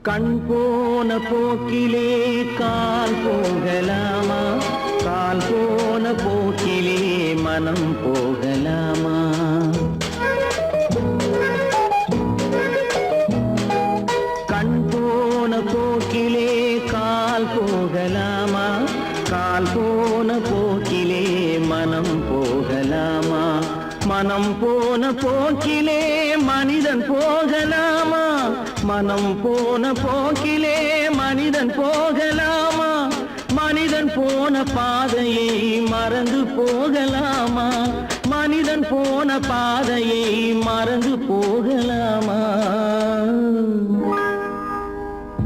கண் போன போக்கிலே கால் போகலாமா, கால் போன போக்கிலே மனம் போகலாமா? கண் போன போக்கிலே கால் போகலாமா, கால் போன போக்கிலே மனம் போகலாமா? மனம் போன போக்கிலே மனிதன் போகலாமா? மனம் போன போக்கிலே மனிதன் போகலாமா? மனிதன் போன பாதையை மறந்து போகலாமா? மனிதன் போன பாதையை மறந்து போகலாமா?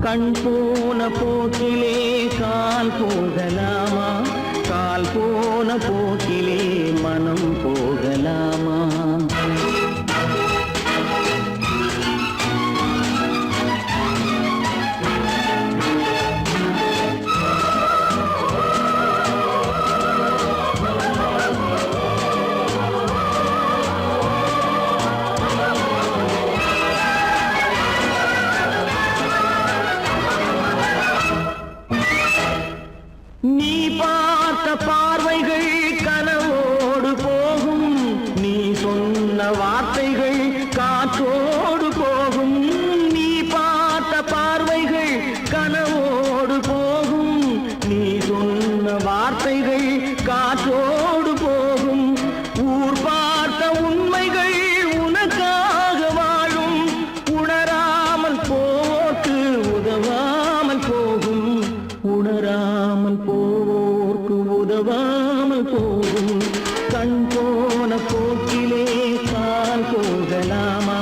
கண் போன போக்கிலே கால் போகலாமா, கால் போன போக்கிலே மனம் போகலாமா? நீ பார்த்த பார்வைகள் கனவோடு போகும், நீ சொன்ன வார்த்தைகள் காற்றோடு போகும். நீ பார்த்த பார்வைகள் கனவோடு போகும், நீ சொன்ன வார்த்தைகள் காற்றோடு போகும். ஊர் பார்த்த உண்மைகள் உனக்காக வாழும், உணராமல் போக்கு உதவாமல் போகும், உணராமல் போக்கு உதவாமல் போகும். கண் போன போக்கிலே கால் போகலாமா,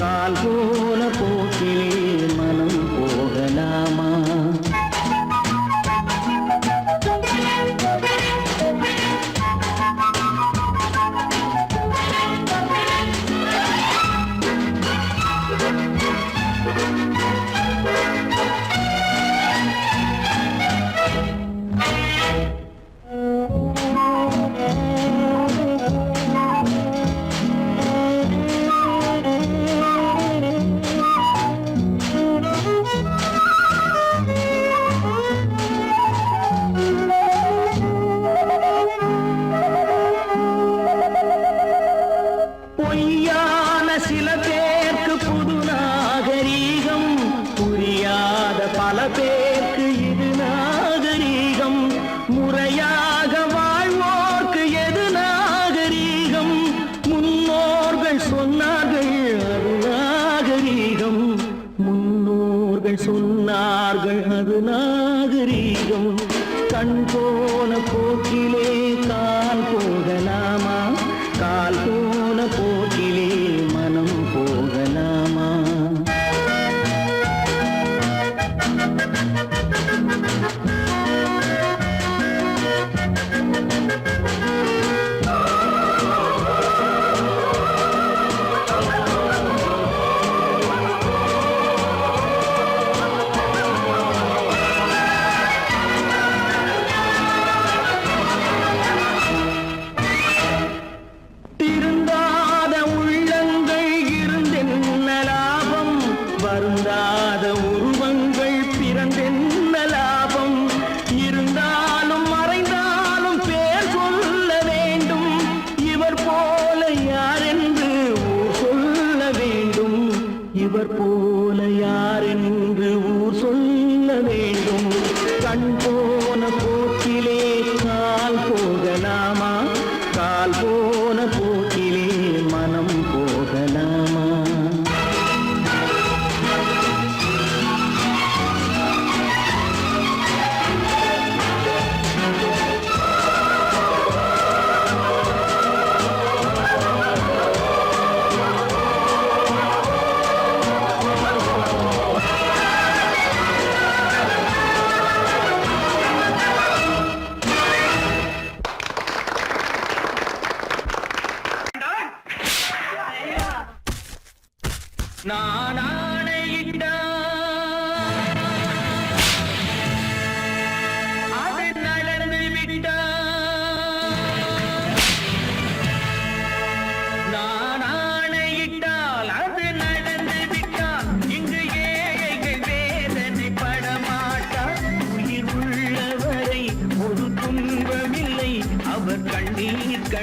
கால் போன போக்கிலே மனம் போகலாமா? பொய்யான சில பேருக்கு புது நாகரீகம், புரியாத பல பேருக்கு இது நாகரீகம். முறையாக வாழ்வோர்க்கு எது நாகரீகம்? முன்னோர்கள் சொன்னார்கள் அது நாகரீகம், முன்னோர்கள் சொன்னார்கள் அது நாகரீகம். கண் போன போக்கிலே கால் போகலாமா, கால் போன போக்கிலே மனம் போகலாமா?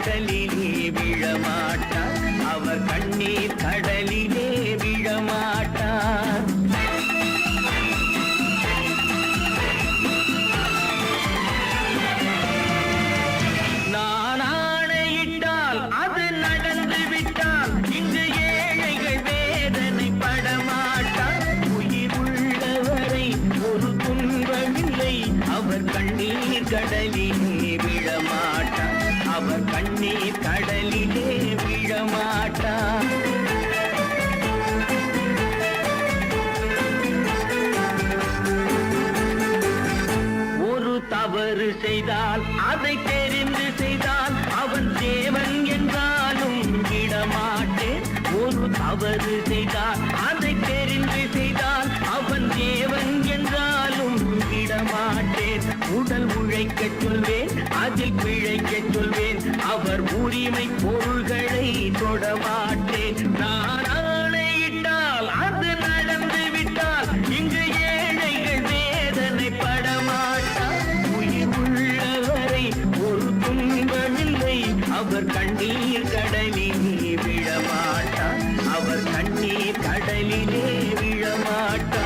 கடலிலே விழமாட்டார், அவர் கண்ணீர் கடலிலே விழமாட்டார். நான் ஆணையிட்டால் அது நடந்து விட்டால் இங்கு ஏழைகள் வேதனை படமாட்டார். உயிர் உள்ளவரை ஒரு துன்பமில்லை, அவர் கண்ணீர் கடலிலே விழமாட்டார், அவர் கண்ணீர் கடலிலே விழமாட்டார். ஒரு தவறு செய்தால் அதை தெரிந்து செய்தால் அவன் தேவன் என்றாலும் விடமாட்டேன். ஒரு தவறு செய்தால் அதை தெரிந்து செய்தால் அவன் தேவன் என்றாலும் விடமாட்டேன். உடல் உழைக்கச் சொல்வேன், அதில் பிழைக்கச் சொல்வேன், அவர் உரிமை பொருள்களை தொடமாட்டேன். நான் ஆணையிட்டால் அது நடந்து விட்டால் இங்கு ஏழைகள் வேதனை படமாட்டார். உயிர் உள்ளவரை ஒரு துன்பமில்லை, அவர் கண்ணீர் கடலிலே விழமாட்டார், அவர் கண்ணீர் கடலிலே விழமாட்டார்.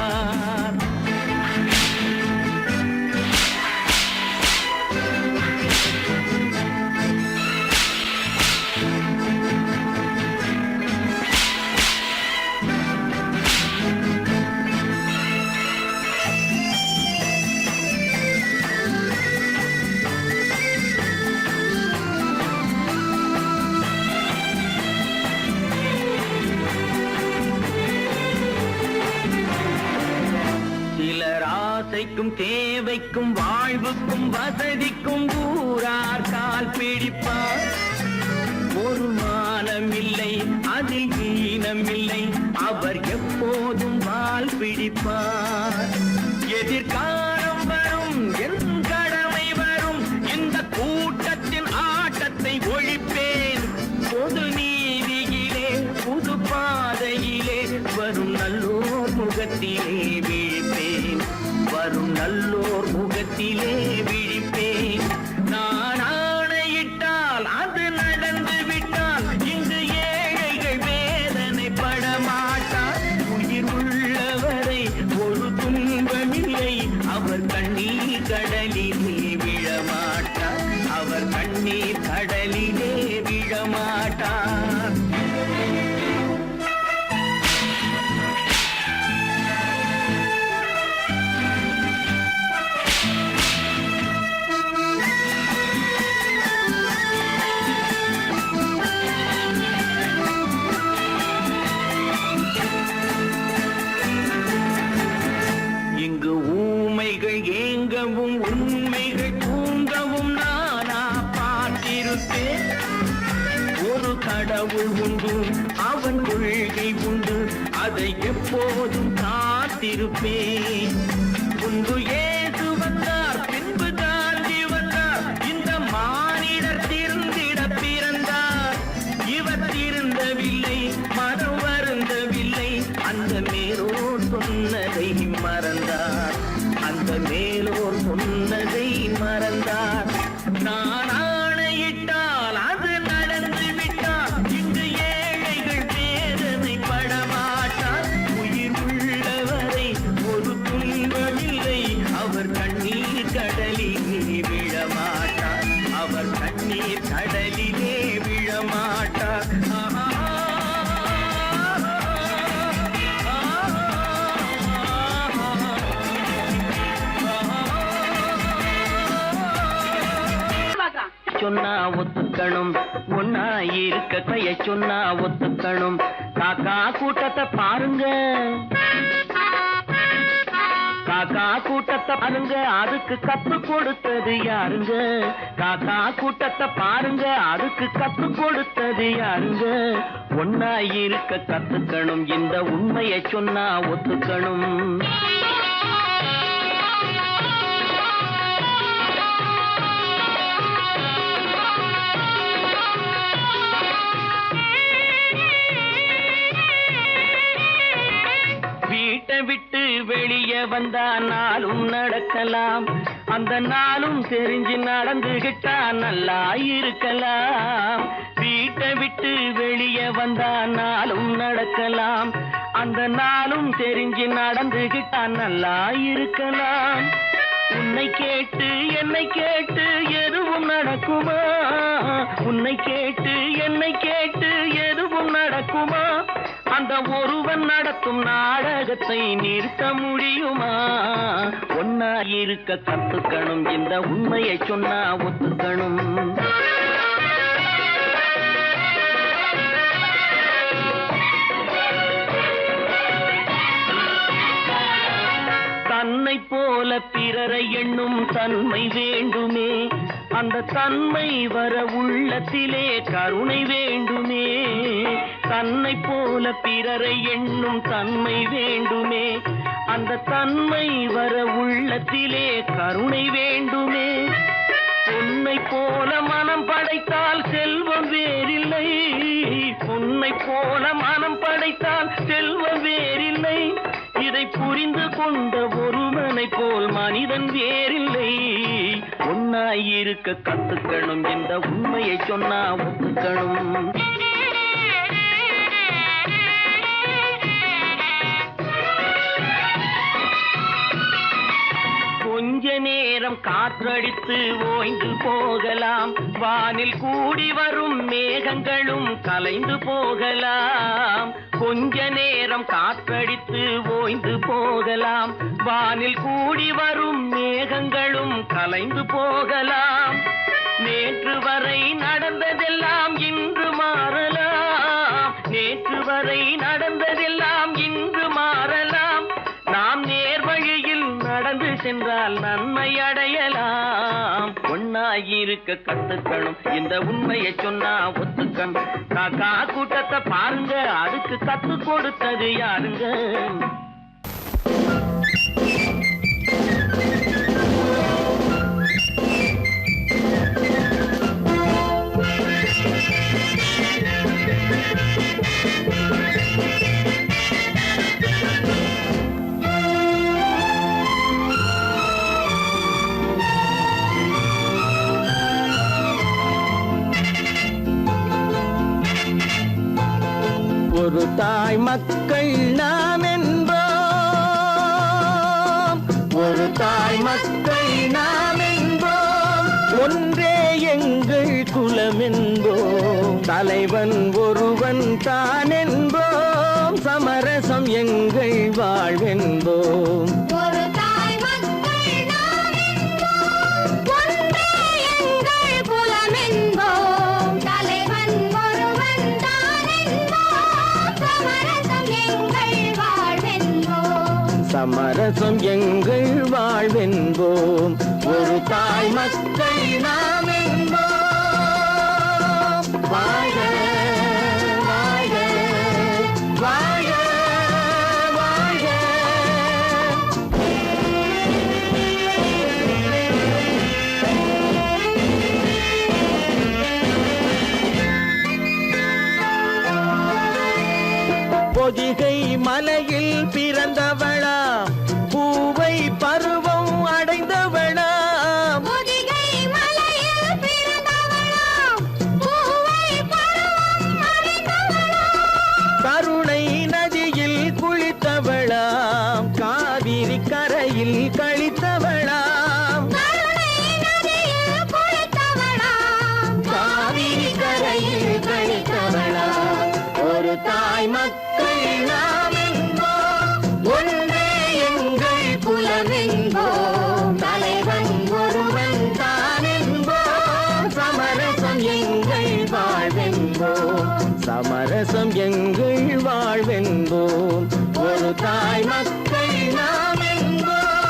சிலர் ஆசைக்கும் தேவைக்கும் வாழ்வுக்கும் வசதிக்கும் ஊரார் கால் பிடிப்பார். ஒரு மானமில்லை, அதில் ஈனமில்லை, அவர் எப்போதும் வால் பிடிப்பார். எதிர்காலம் வரும், என் கடமை வரும், இந்த கூட்டத்தின் ஆட்டத்தை ஒழிப்பேன். பொது நீதியிலே புது பாதையிலே வரும் நல்லோர் முகத்திலே விழிப்பேன், வரும் நல்லோர் முகத்திலே விழிப்பேன். நான் ஆணையிட்டால் அது நடந்து விட்டால் இங்கு ஏழைகள் வேதனை படமாட்டார். உயிர் உள்ளவரை ஒரு துன்பமில்லை, அவர் கண்ணீர் கடலிலே விழமாட்டார், அவர் கண்ணீர் கடலிலே விழமாட்டார். இங்கு ஊமைகள் ஏங்கவும் உண்மைகள் தூங்கவும் நானா பார்த்திருப்பேன். ஒரு கடவுள் உண்டு, அவன் கொள்கை உண்டு, அதை எப்போதும் காத்திருப்பேன். முன்பு இயேசு வந்தார், பின்பு காந்தி வந்தார், இந்த மானிடர் திருந்திட பிறந்தார். இவர் திருந்தவில்லை, மனம் வருந்தவில்லை, அந்த மேலோர் சொன்னதை மறந்தார், அந்த மேலோர் சொன்னதை மறந்தார். நான் ஆணையிட்டால் அது நடந்து விட்டால் இங்கு ஏழைகள் வேதனை படமாட்டார். உயிர் உள்ளவரை ஒரு துன்பமில்லை, அவர் கண்ணீர் கடலிலே விழமாட்டார், அவர் கண்ணீர் கடலிலே விழமாட்டார். சொன்னா ஒத்துக்கணும், ஒன்னா இருக்க கைய சொன்னா ஒத்துக்கணும். காக்கா கூட்டத்தை பாருங்க, காக்கா கூட்டத்தை பாருங்க, அதுக்கு கத்து கொடுத்தது யாருங்க? காக்கா கூட்டத்தை பாருங்க, அதுக்கு கத்து கொடுத்தது யாருங்க? ஒன்னா இருக்க கத்துக்கணும், இந்த உண்மையை சொன்னா ஒத்துக்கணும். வீட்டை விட்டு வெளியே வந்தா நாளும் நடக்கலாம், அந்த நாளும் தெரிஞ்சு நடந்துகிட்டா நல்லா இருக்கலாம். வீட்டை விட்டு வெளியே வந்தா நாளும் நடக்கலாம். அந்த நாளும் தெரிஞ்சு நடந்துகிட்டா நல்லா இருக்கலாம். உன்னை கேட்டு என்னை கேட்டு எதுவும் நடக்குமா? உன்னை கேட்டு என்னை கேட்டு எதுவும் நடக்குமா? அந்த ஒருவன் நடத்தும் நாடகத்தை நிறுத்த முடியுமா? ஒன்னா இருக்க கத்துக்கணும், இந்த உண்மையை சொன்னா ஒத்துக்கணும். தன்னை போல பிறரை எண்ணும் தன்மை வேண்டுமே. அந்த தன்மை வர உள்ளத்திலே கருணை வேண்டுமே. தன்னை போல பிறரை எண்ணும் தன்மை வேண்டுமே. அந்த தன்மை வர உள்ளத்திலே கருணை வேண்டுமே. பொன்னை போல மனம் படைத்தால் செல்வம் வேறில்லை. பொன்னை போல மனம் படைத்தால் செல்வம் வேறில்லை. இதை புரிந்து கொண்ட ஒருவனை போல் மனிதன் வேறில்லை. ஒன்னாயிருக்க கத்துக்கணும், இந்த உண்மையை சொன்னா ஒத்துக்கணும். கொஞ்ச நேரம் காற்றடித்து ஓய்ந்து போகலாம். வானில் கூடி வரும் மேகங்களும் கலைந்து போகலாம். கொஞ்ச நேரம் காற்றடித்து ஓய்ந்து போகலாம். வானில் கூடி வரும் மேகங்களும் கலைந்து போகலாம். நேற்று வரை நடந்ததெல்லாம் இன்று மாறலாம். நேற்று வரை நடந்ததெல்லாம் இன்று மாறலாம். நாம் நேர்வழியில் நடந்து சென்றால் நன்மை அடையலாம். ஒன்னாயிருக்க கத்துக்கணும், இந்த உண்மையை சொன்னா ஒத்துக்கணும். காக்கா கூட்டத்தை பாருங்க, அதுக்கு கத்து கொடுத்தது யாருங்க? ஒரு தாய் மக்கள் நாம் என்போம். ஒரு தாய் மக்கள் நாம் என்போம். ஒன்றே எங்கள் குலம் என்போம். தலைவன் ஒருவன் தான் என்போம். சமரசம் எங்கள் வாழ்வென்போம். சமரசம் எங்கள் வாழ்வென்போம். ஒரு தாய் மக்கள் நாம் என்போம். வாழ்க வாழ்க வாழ்க வாழ்க. பொதிகை மலையில் பிறந்தவளா, பூவை பருவம் அடைந்தவளா. பொதிகை மலையில் பிறந்தவளா, பூவை பருவம் அடைந்தவளா. கருணை நதியில் குளித்தவளா, காவிரி கரையில் கழித்தவளா. கருணை நதியில் குளித்தவளா, காவிரி கரையில் கழித்தவளா. ஒரு தாய் மக்கள் நாம் என்போம். ஒன்றே எங்கள் குலம் என்போம். தலைவன் ஒருவன் தான் என்போம். சமரசம் எங்கள் வாழ்வென்போம். சமரசம் எங்கள் வாழ்வென்போம். ஒரு தாய் மக்கள் நாம் என்போம்.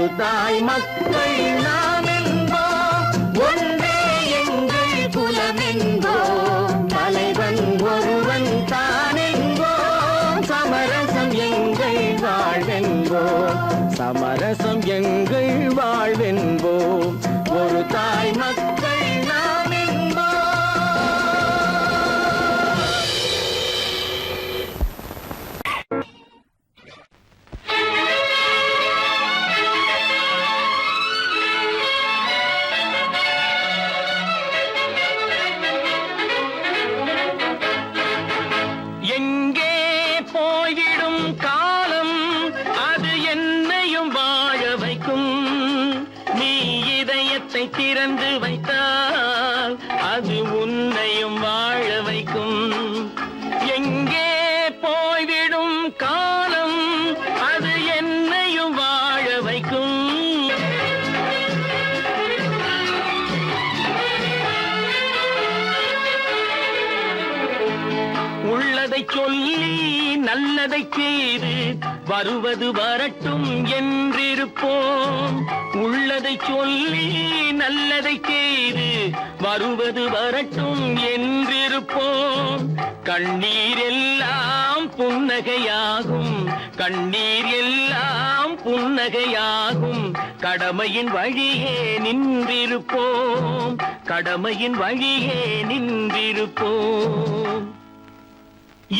ஒரு தாய் மக்கள் நாம் என்போம், ஒன்றே எங்கள் குலம் என்போம், தலைவன் ஒருவன் தான் என்போம், சமரசம் எங்கள் வாழ்வென்போம், சமரசம் எங்கள் வாழ்வென்போம், ஒரு தாய் மக்கள் நாம் என்போம். எங்கே போய்விடும் காலம் அது என்னையும் வாழ வைக்கும், நீ இதயத்தை திறந்து வைத்தால் அது உன்னையும் வாழ வைக்கும். எங்கே போய்விடும் காலம் அது என்னையும் வாழ வைக்கும். உள்ளதை சொல்லி நல்லதை செய்து வருவது வரட்டும் என்றிருப்போம், உள்ளதை சொல்லி நல்லதை செய்து வருவது வரட்டும் என்றிருப்போம். கண்ணீர் எல்லாம் புன்னகையாகும், கண்ணீர் எல்லாம் புன்னகையாகும், கடமையின் வழியே நின்றிருப்போம், கடமையின் வழியே நின்றிருப்போம்.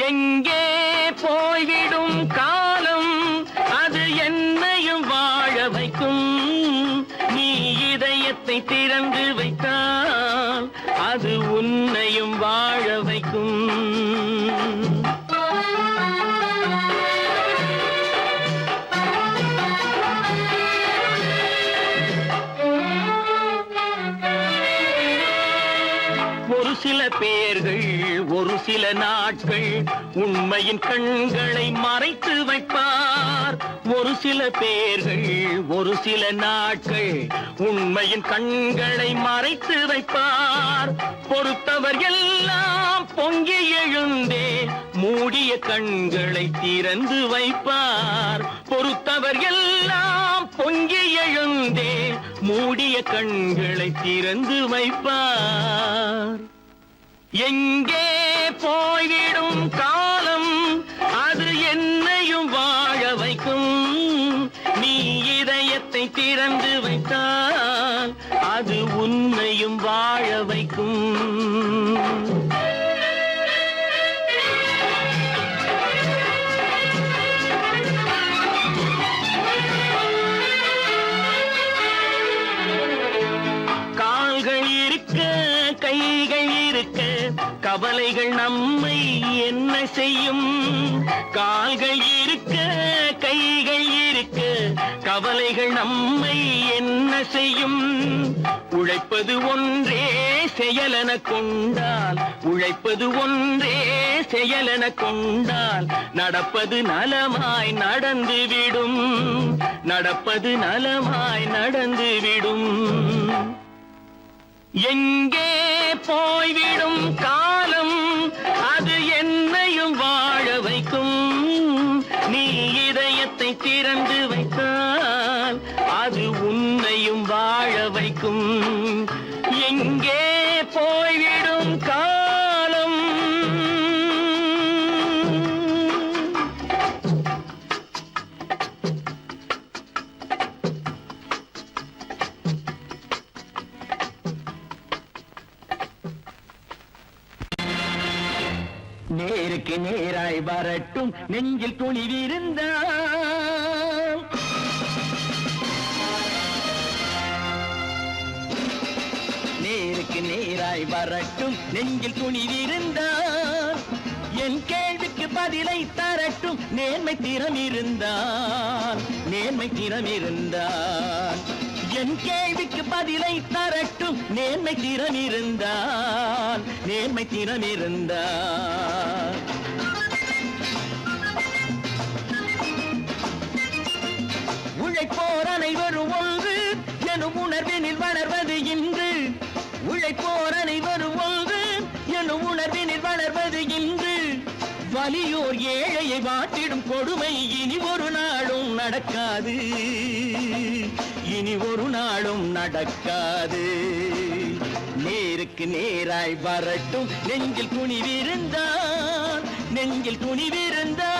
எங்கே போய்விடும் காலம் அது என்னையும் வாழ வைக்கும், நீ இதயத்தை திறந்து வைத்தால் அது உன்னையும் வாழ வைக்கும். ஒரு சில பேர்கள் ஒரு சில நாட்கள் உண்மையின் கண்களை மறைத்து வைப்பார், ஒரு சில பேர்கள் ஒரு சில நாட்கள் உண்மையின் கண்களை மறைத்து வைப்பார். பொறுத்தவர் எல்லாம் பொங்கி எழுந்தே மூடிய கண்களை திறந்து வைப்பார், பொறுத்தவர் எல்லாம் பொங்கி எழுந்தே மூடிய கண்களை திறந்து வைப்பார். எங்கே போய்விடும் காலம் அது என்னையும் வாழ வைக்கும், நீ இதயத்தை திறந்து வைத்தால் அது உன்னையும் வாழ வைக்கும். கால்கள் இருக்க கைகள் இருக்க கவலைகள் நம்மை என்ன செய்யும், கால்கள் இருக்க கைகள் இருக்க கவலைகள் நம்மை என்ன செய்யும். உழைப்பது ஒன்றே செயலென கொண்டால், உழைப்பது ஒன்றே செயலென கொண்டால் நடப்பது நலமாய் நடந்துவிடும், நடப்பது நலமாய் நடந்துவிடும். எங்கே போய்விடும் காலம் அது என்னையும் வாழ வைக்கும், நீ இதயத்தை திறந்து வைத்தால் அது உன்னையும் வாழ வைக்கும். எங்கே போய்விடும் காலம். நேருக்கு நேராய் வரட்டும் நெஞ்சில் துணிவிருந்தால், நேருக்கு நேராய் வரட்டும் நெஞ்சில் துணிவிருந்தால், என் கேள்விக்கு பதிலை தரட்டும் நேர்மை திறம் இருந்தால், நேர்மை திறம் இருந்தால், என் கேள்விக்கு பதிலை தரட்டும் நேர்மை திறம் இருந்தால், நேர்மை திறம் இருந்தால். உழைப்போர் அனைவரும் ஒன்று எனும் உணர்வினில் வளர்வது இன்று, உழைப்போர் அனைவரும் ஒன்று எனும் உணர்வினில் வளர்வது இன்று, வலியோர் ஏழையை வாட்டிடும் கொடுமை இனி ஒரு நாளும் நடக்காது, இனி ஒரு நாளும் நடக்காது. நேருக்கு நேராய் வரட்டும் நெஞ்சில் துணிவிருந்தான், நெஞ்சில் துணிவிருந்தான்.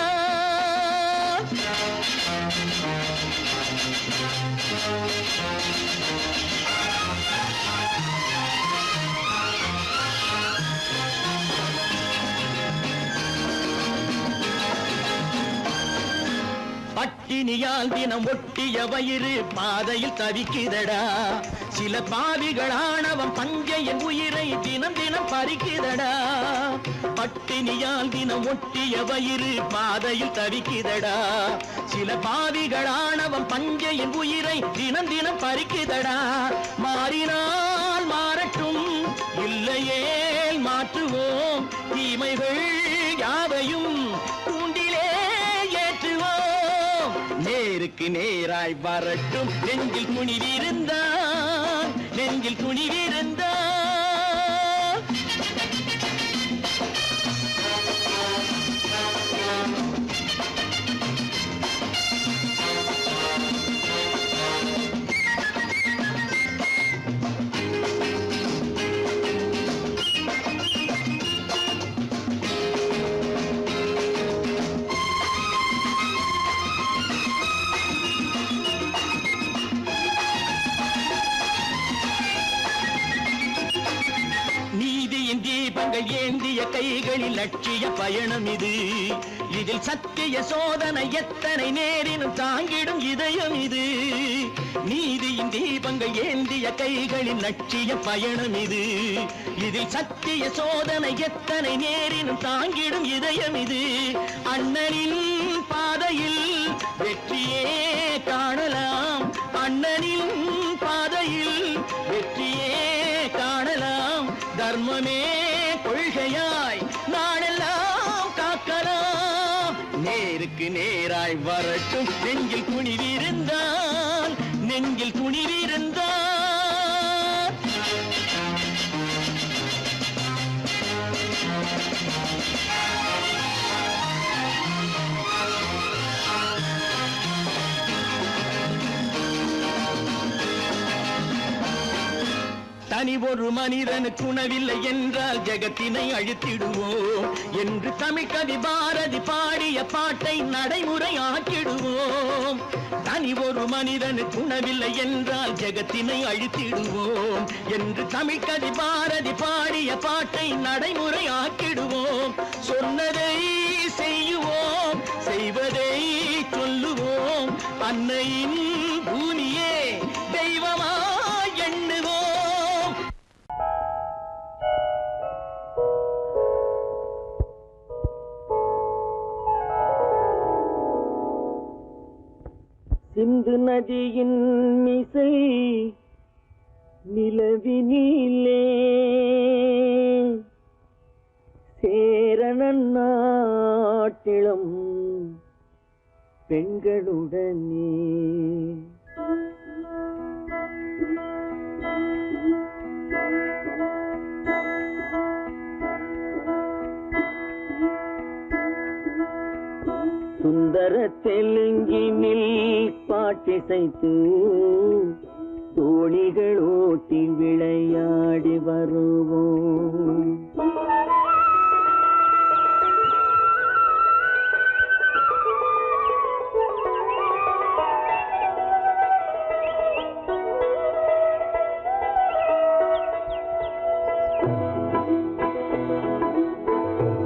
பட்டினியால் தினம் ஒட்டிய வயிறு பாதையில் தவிக்குதடா, சில பாவிகளானவன் பஞ்சையின் உயிரை தினம் தினம் பறிக்குதடா. பட்டினியால் தினம் ஒட்டிய வயிறு பாதையில் தவிக்குதடா, சில பாவிகளானவன் பஞ்சையின் உயிரை தினம் தினம் பறிக்குதடா. மாறினால் மாறட்டும், இல்லையே மாற்றுவோம், தீமைகள் யாவையும் கூண்டிலே ஏற்றுவோம். நேருக்கு நேராய் வரட்டும் நெஞ்சில் துணிவிருந்தான், நெஞ்சில் துணிவிருந்தான். தீபங்கள் ஏந்திய கைகளில் லட்சிய பயணம் இது, இதில் சத்திய சோதனை எத்தனை நேரினும் தாங்கிடும் இதயம் இது. நீதியின் தீபங்கள் ஏந்திய கைகளில் லட்சிய பயணம் இது, இதில் சத்திய சோதனை எத்தனை நேரினும் தாங்கிடும் இதயம் இது. அண்ணனின் பாதையில் வெற்றியே காணலாம், அண்ணனின் பாதையில் வெற்றியே காணலாம். தர்மமே கொள்கையாய் நாடெல்லாம் காக்கலாம். நேருக்கு நேராய் வரட்டும் நெஞ்சில் துணிவிருந்தான், நெஞ்சில் துணிவிருந்தான். தனி ஒரு மனிதனுக்கு உணவில்லை என்றால் ஜெகத்தினை அழித்திடுவோம் என்று தமிழ்கவி பாரதி பாடிய பாட்டை நடைமுறையாக்கிடுவோம். தனி ஒரு மனிதனுக்கு உணவில்லை என்றால் ஜெகத்தினை அழித்திடுவோம் என்று தமிழ்கவி பாரதி பாடிய பாட்டை நடைமுறையாக்கிடுவோம். சொன்னதை செய்யுவோம், செய்வதை சொல்லுவோம், அன்னையின் பூமியே தெய்வமா எண்ணுவோம். சிந்து நதியின் மிசை நிலவினிலே சேரணன் நாட்டிளம் பெண்களுடனே சுந்தர தெலுங்கினில் பாட்டிசைத்து தோணிகள் ஓட்டி விளையாடி வருவோம்.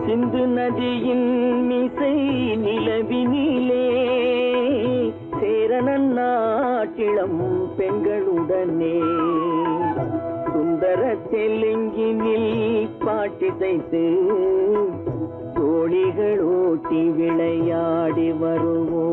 சிந்து நதியின் மிசை நிலவினிலே சேரணன் நாட்டிளம் பெண்களுடனே சுந்தர தெலுங்கினில் பாட்டிசைத்து தோணிகள் ஓட்டி விளையாடி வருவோம்.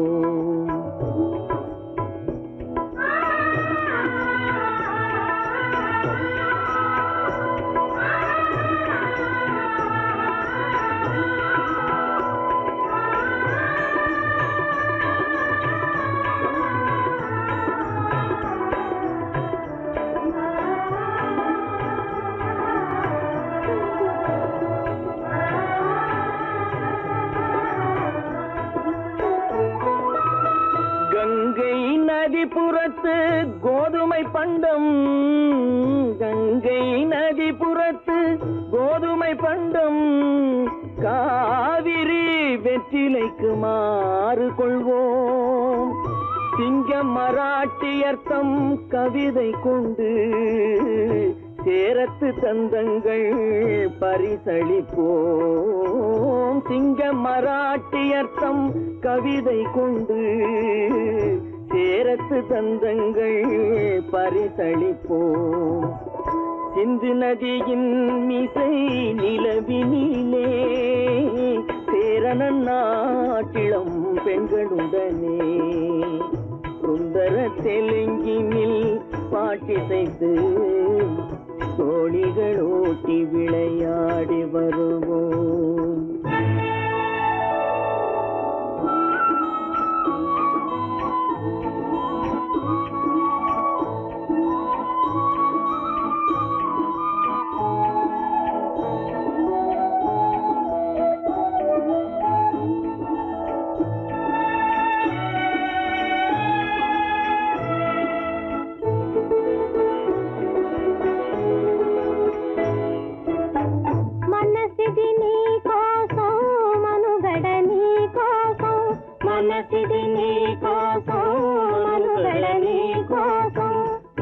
புறத்து கோதுமை பண்டம், கங்கை நதி புறத்து கோதுமை பண்டம், காவிரி வெற்றிலைக்கு மாறு கொள்வோம். சிங்க மராட்டியர்த்தம் கவிதை கொண்டு சேரத்து தந்தங்கள் பரிசளிப்போம். சிங்க மராட்டியர்த்தம் கவிதை கொண்டு சேரத்து தந்தங்கள் பரிசளிப்போம். சிந்து நதியின் மிசை நிலவினிலே சேரணன் நாட்டிளம் பெண்களுடனே சுந்தர தெலுங்கினில் பாட்டிசைத்து தோழிகள் ஓட்டி விளையாடி வருவோம்.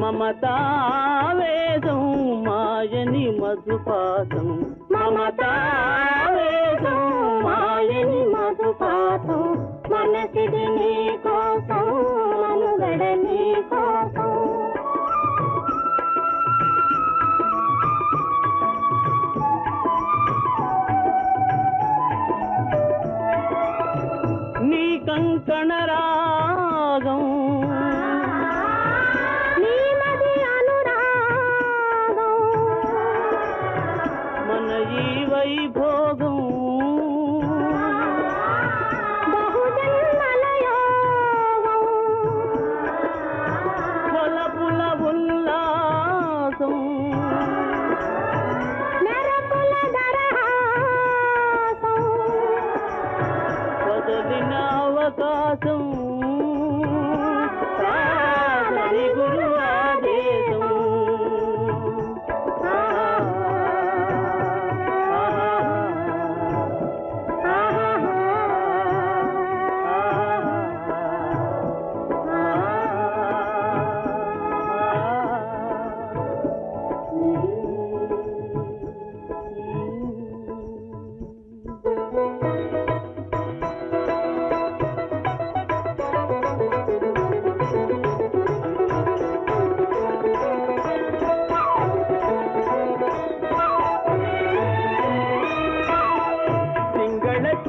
మమతావేదం మాయని మధుపాతం, మమతావేదం మాయని మధుపాతం, మనసిది నీ కోసం మనుగడ నీ కోసం. నీ కంకణ రాగం వైభోగం బహుజన్మలయోగం కొలపుల ఉల్లాసం మెరపుల దరహాసం వదలిన అవకాశం సాగని గురు ఆదేశం.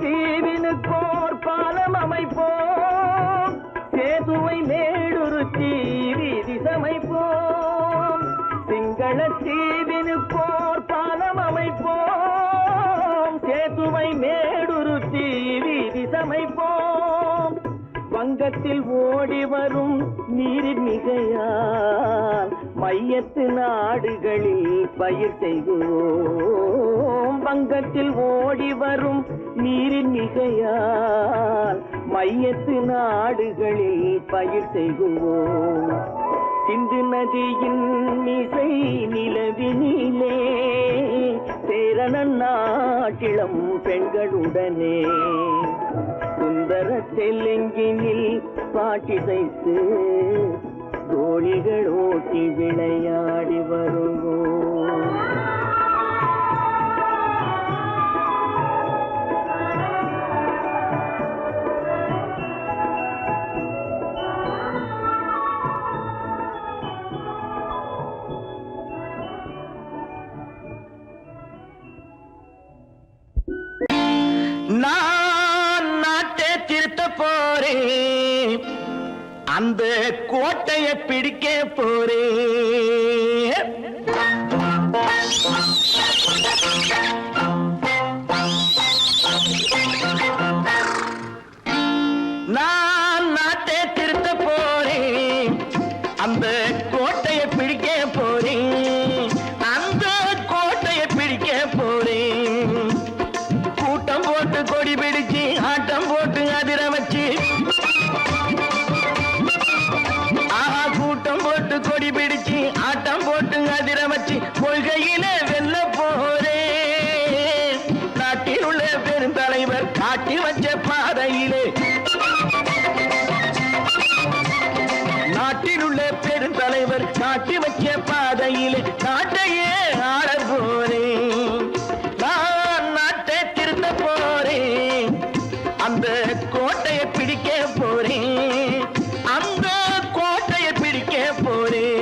தீவினுக்கோர் பாலம் அமைப்போம், சேதுவை மேடுருத்தி வீதி சமைப்போம். சிங்கள தீவினுக்கோர் பாலம் அமைப்போம், சேதுவை மேடுருத்தி வீதி சமைப்போம். வங்கத்தில் ஓடி வரும் நீரின் மிகையால் மையத்து நாடுகளில் பயிர் செய்வோம். வங்கத்தில் ஓடி வரும் நீரின் மிகையால் மையத்து நாடுகளில் பயிர் செய்வோம். சிந்து நதியின் மிசை நிலவினிலே சேரணன் நாட்டிளம் பெண்களுடனே சுந்தர தெலுங்கினில் பாட்டிசைத்து தோழிகள் ஓட்டி விளையாடி வருவோம். நான் நாட்டை திருத்த போறேன், அந்த கோட்டையை பிடிக்க போறேன். நான் நாட்டை திருத்த போறேன், அந்த கோட்டையை பிடிக்க போறேன், அந்த கோட்டையை பிடிக்க போறேன். கூட்டம் போட்டு கொடி பிடிச்சு ஆட்டம் போட்டு அதிர வச்சு பெருந்தலைவர் காட்டி வச்ச பாதையிலே நாட்டில் உள்ள பெருந்தலைவர் காட்டி வச்ச பாதையிலே நாட்டையே ஆள போறேன். நான் நாட்டை திருத்த போறேன். அந்த கோட்டையை பிடிக்க போறேன். அந்த கோட்டையை பிடிக்க போறேன்.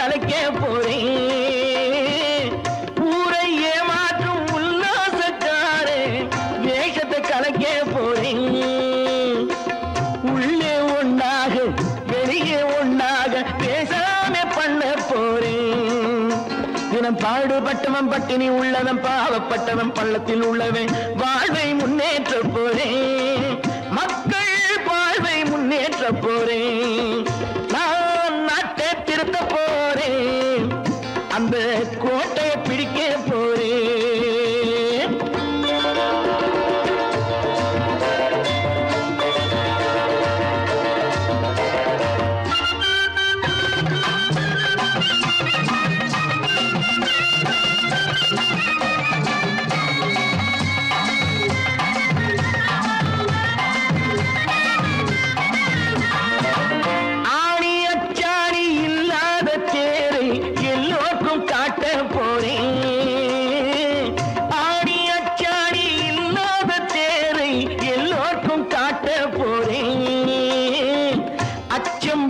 கலைக்க போறேன். ஊரை ஏமாற்றும் உல்லாசக்காரே வேஷத்தை கலைக்க போறேன். உள்ளே ஒண்ணாக வெளியே ஒண்ணாக பேசாம பண்ண போறேன். தினம் பாடுபட்டவன் பட்டினி உள்ளவன் பாவப்பட்டவன் பள்ளத்தில் உள்ளவன் வாழ்வை முன்னேற்ற போறேன். மக்கள் வாழ்வை முன்னேற்ற போறேன். நான் நாட்டை திருத்த போறேன். அந்த கோட்டையை பிடிக்க போறேன்.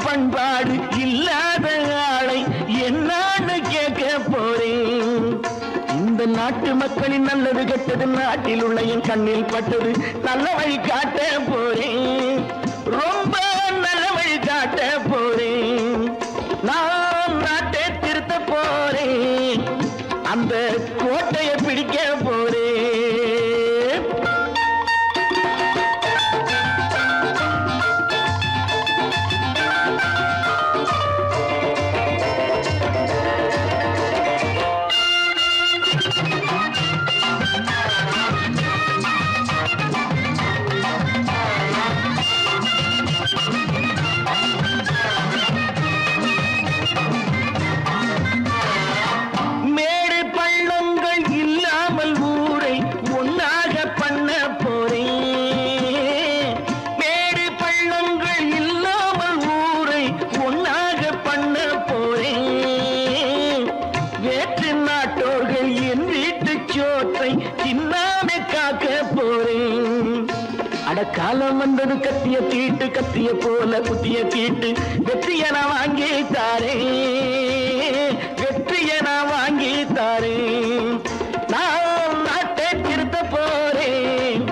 பண்பாடு இல்லாத ஆளை என்னான்னு கேட்க போறேன். இந்த நாட்டு மக்களின் நல்லது கெட்டது நாட்டில் உள்ள என் கண்ணில் பட்டது நல்ல வழி காட்ட போறேன். ரொம்ப நல்ல வழி காட்ட போறேன். நான் நாட்டை திருத்த போறேன். அந்த கோட்டையை பிடிக்க போறேன். காலம் வந்தது கத்திய தீட்டு கத்திய போல குத்திய தீட்டு வெற்றிய நான் வாங்கி தாரே. வெற்றிய நான் வாங்கி தாரே. நான் நாட்டை திருத்த போறேன்.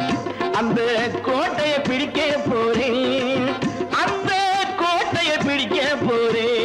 அந்த கோட்டையை பிடிக்க போறேன். அந்த கோட்டையை பிடிக்க போறேன்.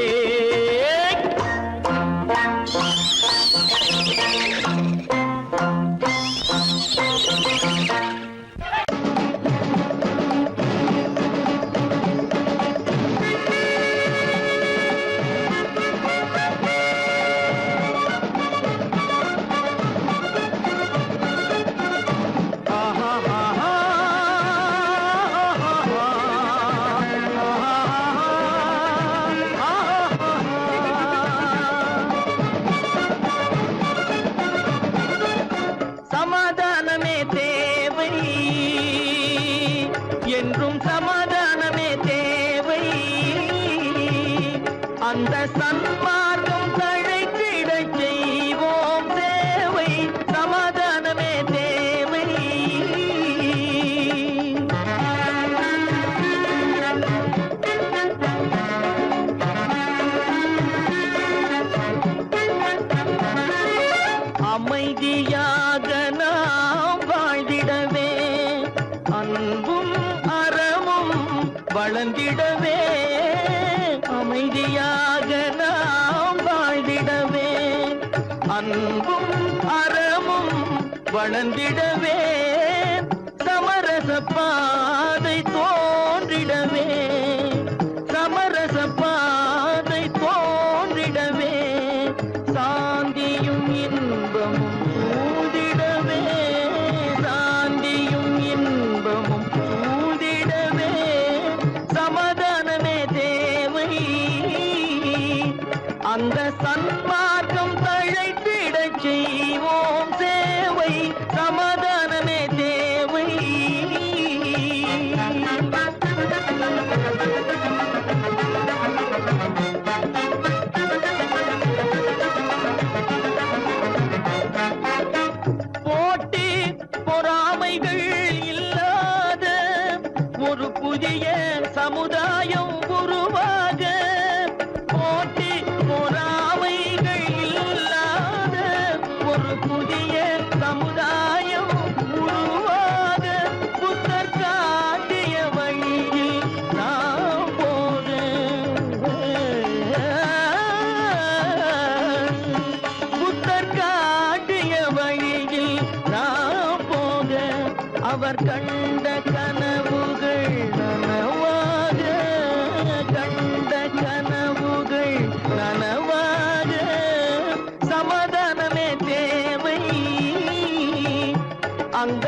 அந்த சன்மார்க்கம் தழைத்திட செய்வோம் தேவை. சமாதானமே தேவை. அமைதியாக நாம் வாழ்ந்திடவே அன்பும் அறமும் வளர்ந்திடவே. அமைதியாக நாம் வாழ்ந்திடவே அன்பும் அறமும் வளர்ந்திடவே சமரச பாதை தோன்றிடவே சமரச பாதை தோன்றிடவே சாந்தியும் இன்பமும் சூழ்ந்திடவே சாந்தியும் இன்பமும் சூழ்ந்திடவே சமாதானமே தேவை அந்த சன்மார்க்கம் தழைத்திடச் செய்வோம் சேவை சமாதானமே தேவை போட்டி பொறாமைகள் இல்லாத ஒரு புதிய சமுதாயம் உருவாக போட்டி பொறாமைகள் இல்லாத ஒரு புதிய சமுதாயம் உருவாக புத்தர் காட்டிய வழியில் நாம் போக புத்தர் காட்டிய வழியில் நாம் போக அவர் கண்ட கனவுகள் நனவாக கண்ட கனவுகள் நனவாக சமாதானமே தேவை அந்த